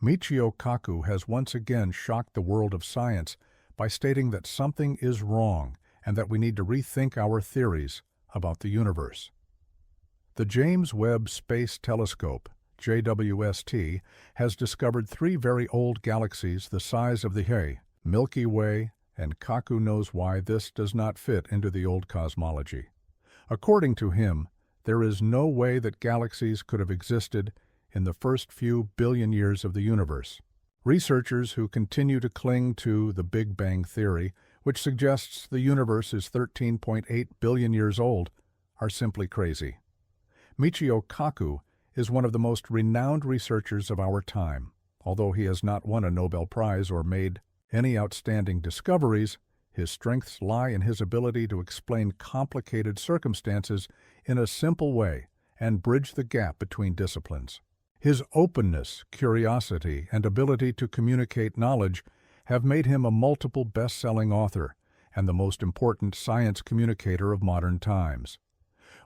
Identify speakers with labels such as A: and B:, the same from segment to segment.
A: Michio Kaku has once again shocked the world of science by stating that something is wrong and that we need to rethink our theories about the universe. The James Webb Space Telescope, JWST, has discovered three very old galaxies the size of the Milky Way, and Kaku knows why this does not fit into the old cosmology. According to him, there is no way that galaxies could have existed in the first few billion years of the universe. Researchers who continue to cling to the Big Bang theory, which suggests the universe is 13.8 billion years old, are simply crazy. Michio Kaku is one of the most renowned researchers of our time. Although he has not won a Nobel Prize or made any outstanding discoveries, his strengths lie in his ability to explain complicated circumstances in a simple way and bridge the gap between disciplines. His openness, curiosity, and ability to communicate knowledge have made him a multiple best-selling author and the most important science communicator of modern times.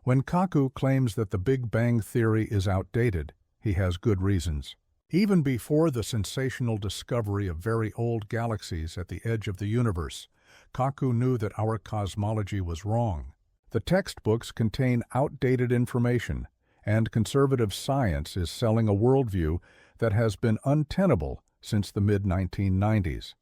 A: When Kaku claims that the Big Bang theory is outdated, he has good reasons. Even before the sensational discovery of very old galaxies at the edge of the universe, Kaku knew that our cosmology was wrong. The textbooks contain outdated information, and conservative science is selling a worldview that has been untenable since the mid-1990s.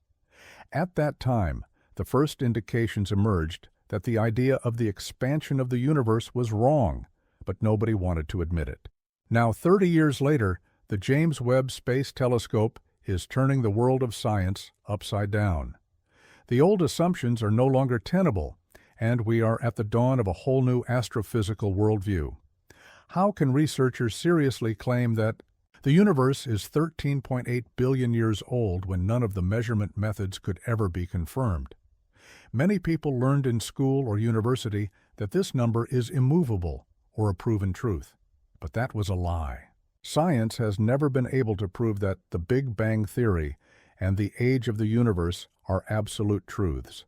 A: At that time, the first indications emerged that the idea of the expansion of the universe was wrong, but nobody wanted to admit it. Now, 30 years later, the James Webb Space Telescope is turning the world of science upside down. The old assumptions are no longer tenable, and we are at the dawn of a whole new astrophysical worldview. How can researchers seriously claim that the universe is 13.8 billion years old when none of the measurement methods could ever be confirmed? Many people learned in school or university that this number is immovable or a proven truth, but that was a lie. Science has never been able to prove that the Big Bang theory and the age of the universe are absolute truths.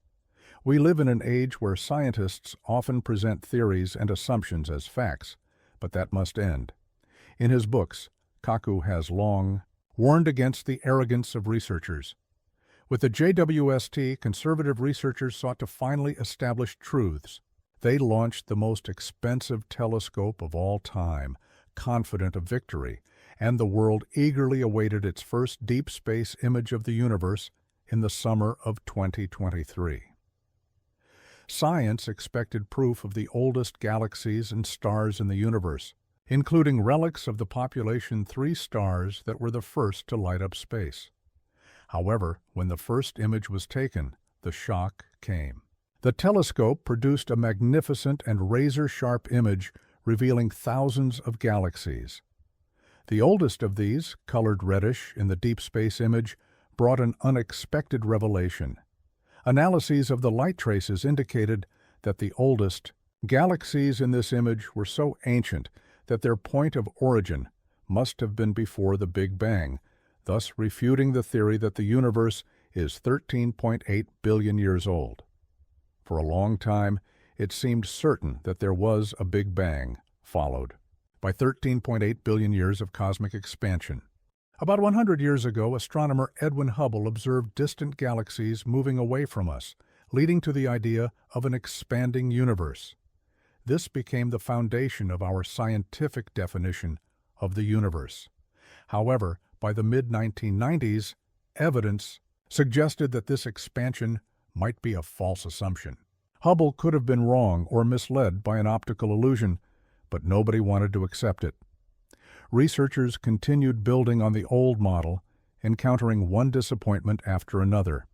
A: We live in an age where scientists often present theories and assumptions as facts, but that must end. In his books, Kaku has long warned against the arrogance of researchers. With the JWST, conservative researchers sought to finally establish truths. They launched the most expensive telescope of all time, confident of victory, and the world eagerly awaited its first deep space image of the universe in the summer of 2023. Science expected proof of the oldest galaxies and stars in the universe, including relics of the population 3 stars that were the first to light up space. However, when the first image was taken, the shock came. The telescope produced a magnificent and razor-sharp image revealing thousands of galaxies. The oldest of these, colored reddish in the deep space image, brought an unexpected revelation. Analyses of the light traces indicated that the oldest galaxies in this image were so ancient that their point of origin must have been before the Big Bang, thus refuting the theory that the universe is 13.8 billion years old. For a long time, it seemed certain that there was a Big Bang, followed by 13.8 billion years of cosmic expansion. About 100 years ago, astronomer Edwin Hubble observed distant galaxies moving away from us, leading to the idea of an expanding universe. This became the foundation of our scientific definition of the universe. However, by the mid-1990s, evidence suggested that this expansion might be a false assumption. Hubble could have been wrong or misled by an optical illusion, but nobody wanted to accept it. Researchers continued building on the old model, encountering one disappointment after another.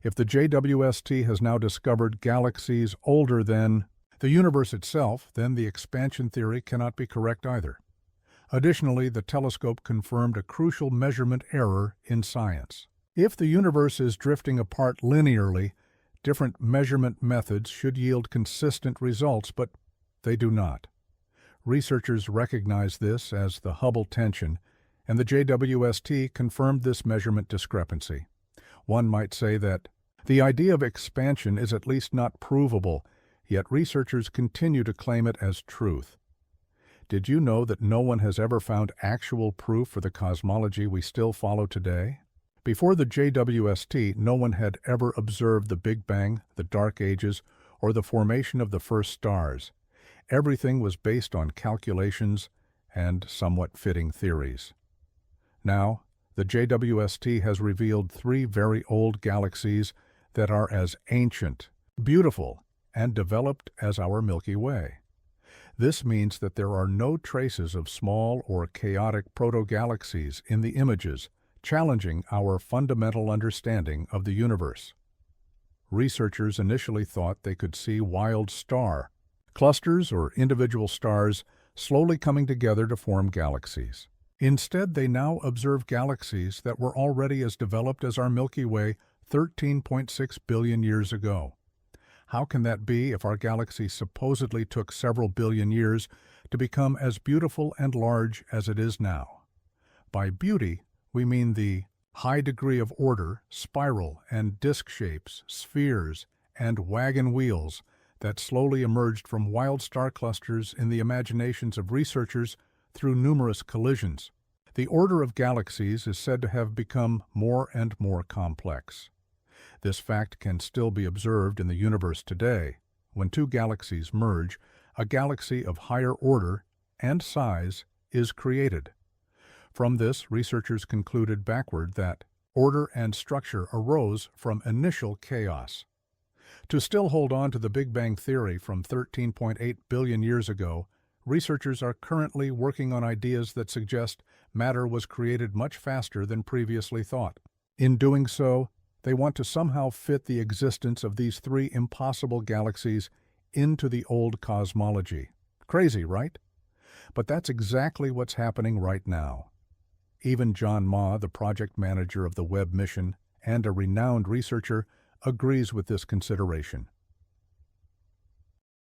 A: If the JWST has now discovered galaxies older than the universe itself, then the expansion theory cannot be correct either. Additionally, the telescope confirmed a crucial measurement error in science. If the universe is drifting apart linearly, different measurement methods should yield consistent results, but they do not. Researchers recognize this as the Hubble tension, and the JWST confirmed this measurement discrepancy. One might say that the idea of expansion is at least not provable, yet researchers continue to claim it as truth. Did you know that no one has ever found actual proof for the cosmology we still follow today? Before the JWST, no one had ever observed the Big Bang, the Dark Ages, or the formation of the first stars. Everything was based on calculations and somewhat fitting theories. Now, the JWST has revealed 3 very old galaxies that are as ancient, beautiful, and developed as our Milky Way. This means that there are no traces of small or chaotic proto-galaxies in the images, challenging our fundamental understanding of the universe. Researchers initially thought they could see wild star clusters or individual stars slowly coming together to form galaxies. Instead, they now observe galaxies that were already as developed as our Milky Way 13.6 billion years ago. How can that be if our galaxy supposedly took several billion years to become as beautiful and large as it is now? By beauty, we mean the high degree of order, spiral and disk shapes, spheres, and wagon wheels that slowly emerged from wild star clusters in the imaginations of researchers through numerous collisions. The order of galaxies is said to have become more and more complex. This fact can still be observed in the universe today. When 2 galaxies merge, a galaxy of higher order and size is created. From this, researchers concluded backward that order and structure arose from initial chaos. To still hold on to the Big Bang theory from 13.8 billion years ago, researchers are currently working on ideas that suggest matter was created much faster than previously thought. In doing so, they want to somehow fit the existence of these 3 impossible galaxies into the old cosmology. Crazy, right? But that's exactly what's happening right now. Even John Ma, the project manager of the Webb mission and a renowned researcher, agrees with this consideration.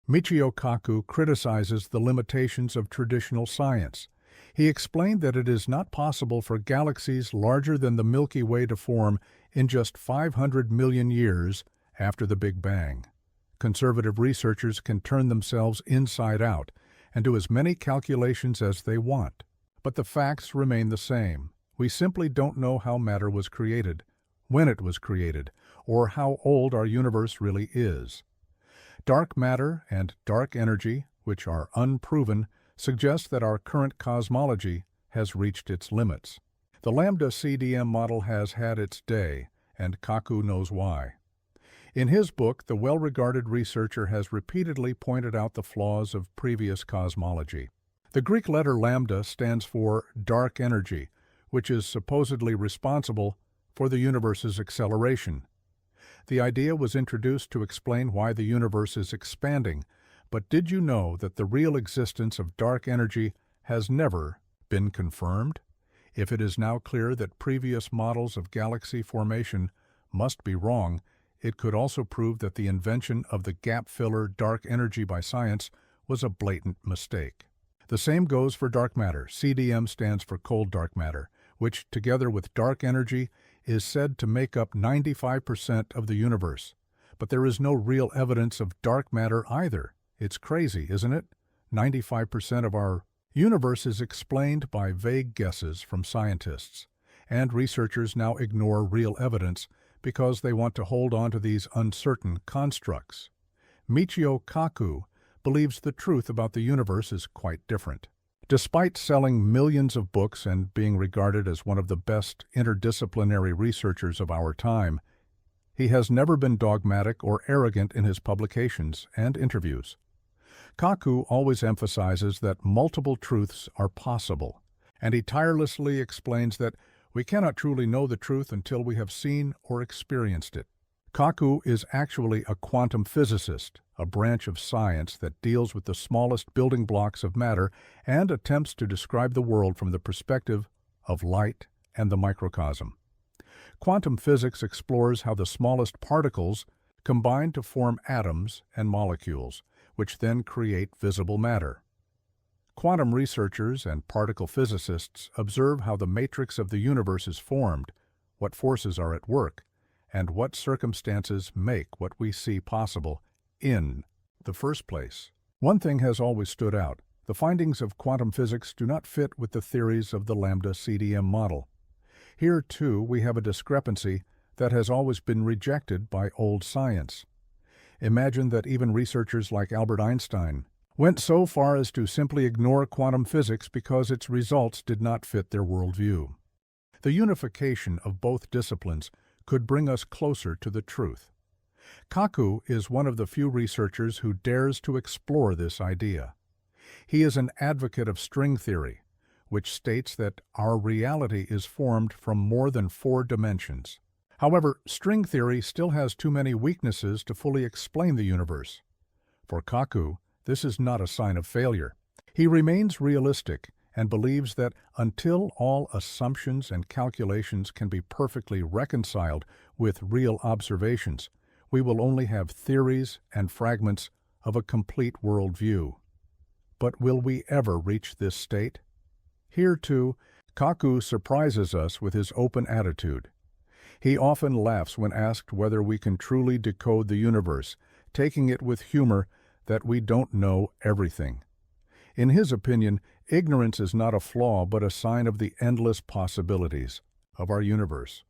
A: Michio Kaku criticizes the limitations of traditional science. He explained that it is not possible for galaxies larger than the Milky Way to form in just 500 million years after the Big Bang. Conservative researchers can turn themselves inside out and do as many calculations as they want. But the facts remain the same. We simply don't know how matter was created, when it was created, or how old our universe really is. Dark matter and dark energy, which are unproven, suggest that our current cosmology has reached its limits. The Lambda CDM model has had its day, and Kaku knows why. In his book, the well-regarded researcher has repeatedly pointed out the flaws of previous cosmology. The Greek letter lambda stands for dark energy, which is supposedly responsible for the universe's acceleration. The idea was introduced to explain why the universe is expanding, but did you know that the real existence of dark energy has never been confirmed? If it is now clear that previous models of galaxy formation must be wrong, it could also prove that the invention of the gap filler dark energy by science was a blatant mistake. The same goes for dark matter. CDM stands for cold dark matter, which, together with dark energy, is said to make up 95% of the universe. But there is no real evidence of dark matter either. It's crazy, isn't it? 95% of our universe is explained by vague guesses from scientists, and researchers now ignore real evidence because they want to hold on to these uncertain constructs. Michio Kaku believes the truth about the universe is quite different. Despite selling millions of books and being regarded as one of the best interdisciplinary researchers of our time, he has never been dogmatic or arrogant in his publications and interviews. Kaku always emphasizes that multiple truths are possible, and he tirelessly explains that we cannot truly know the truth until we have seen or experienced it. Kaku is actually a quantum physicist, a branch of science that deals with the smallest building blocks of matter and attempts to describe the world from the perspective of light and the microcosm. Quantum physics explores how the smallest particles combine to form atoms and molecules, which then create visible matter. Quantum researchers and particle physicists observe how the matrix of the universe is formed, what forces are at work, and what circumstances make what we see possible in the first place. One thing has always stood out. The findings of quantum physics do not fit with the theories of the lambda CDM model. Here, too, we have a discrepancy that has always been rejected by old science. Imagine that even researchers like Albert Einstein went so far as to simply ignore quantum physics because its results did not fit their worldview. The unification of both disciplines could bring us closer to the truth. Kaku is one of the few researchers who dares to explore this idea. He is an advocate of string theory, which states that our reality is formed from more than 4 dimensions. However, string theory still has too many weaknesses to fully explain the universe. For Kaku, this is not a sign of failure. He remains realistic and believes that until all assumptions and calculations can be perfectly reconciled with real observations, we will only have theories and fragments of a complete worldview. But will we ever reach this state? Here, too, Kaku surprises us with his open attitude. He often laughs when asked whether we can truly decode the universe, taking it with humor that we don't know everything. In his opinion, ignorance is not a flaw but a sign of the endless possibilities of our universe.